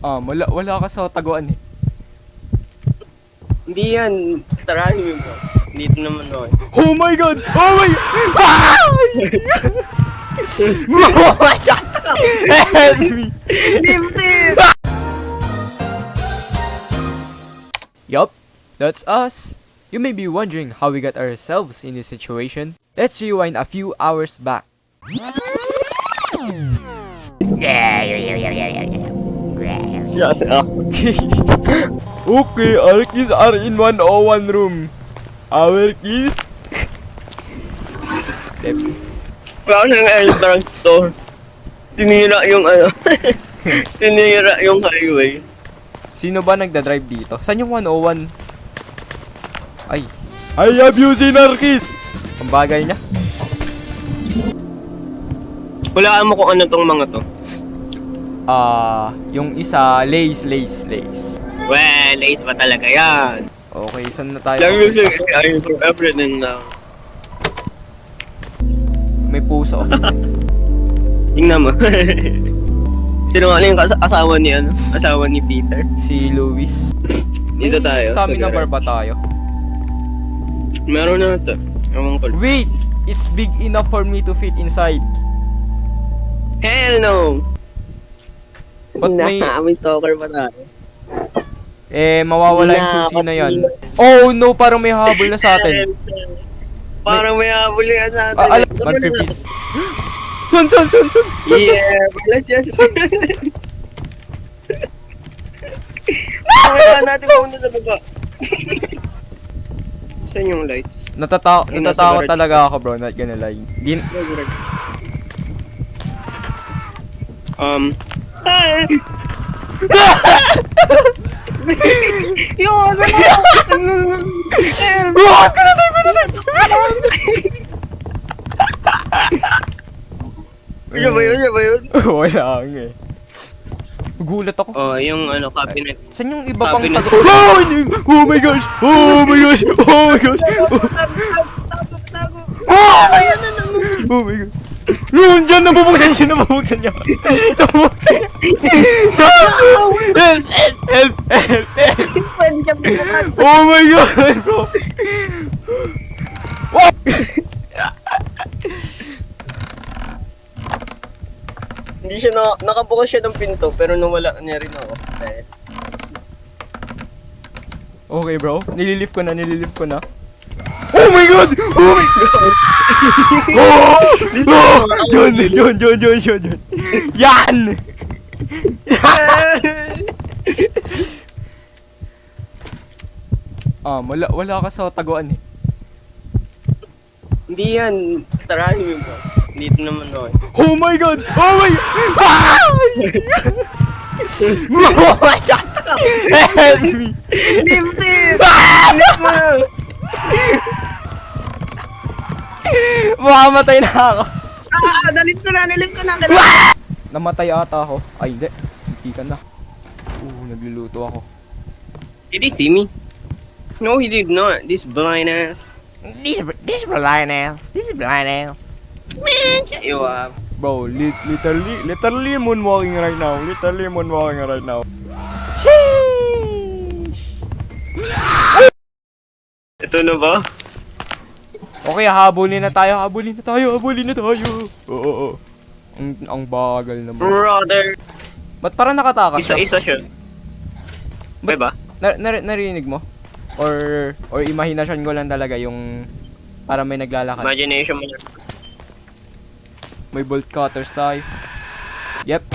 Wala ka sa taguan eh. Hindi yan. Tarasin mo bro. Dito naman ako. Oh my god! Oh my god! Ah! Oh my god! Help me! Lifted! Yup, that's us. You may be wondering how we got ourselves in this situation. Let's rewind a few hours back. Yes, Okay, our keys are in 101 room. Our keys? Paano ng entrance door? Sinira yung ano. Sinira yung highway. Sino ba nagda-drive dito? Saan yung 101? Ay. I have you seen our keys? Ang bagay niya. Hulaan mo kung ano tong mga to. Yung isa, lace. Well, ace ba talaga yan? Okay, saan na tayo? Lang using AI for everything now. May puso. Tingnan mo. Sino nga yung asawa ni ano? Asawa ni Peter? Si Luis. Dito tayo. Stamina bar ba tayo? Meron na ito. Ewan ko. Wait! It's big enough for me to fit inside. Hell no! But may stalker pa tayo. mawawala yung susi na yan. Oh no, parang may habol na sa atin. Parang may habol yan sa atin. Manpipis. Sun! Yeah, let's just... Kaya natin pumunta sa baba. Saan yung lights? Natatakot talaga ako bro, not gonna lie. Hi! Yo, saan mo? Ano ba yun? Wala nga eh. Gulat ako. Oh, yung ano, cabinet. Saan yung iba pang Cabinet. Oh my gosh! Oh my gosh! Oh my gosh! Oh my god! Yun! Diyan! Nabubuksan niya! Help! Oh my god, bro! What? Hindi siya nakabukas siya ng pinto pero nawala niya rin ako. Okay bro, nililift ko na. Oh my god! Oh my god! Yun! Yan! Wala ka sa taguan eh. Hindi yan. Tarasin mo bro. Dito naman ako. Oh my god! Oh my god! Ah! Oh my god! Help me! Lifted! Lift mo! Mamamatay na ako. Nalip ko na. Namatay ata ako. Ay hindi. Hindi ka na. Nagluluto ako. Did he see me? No, he did not. This blind ass. This is blind ass. Man, shut you up. Bro, literally moonwalking right now. Sheesh! Ito na ba? Okay, habulin na tayo. Oo. Ang bagal naman. Brother. Ba't parang nakatakas ka? Isa siya. Ba ba? Narinig mo? Or imahinasyon ko lang talaga yung para may naglalakad. Imagination mo na. May bolt cutters tayo. Yep.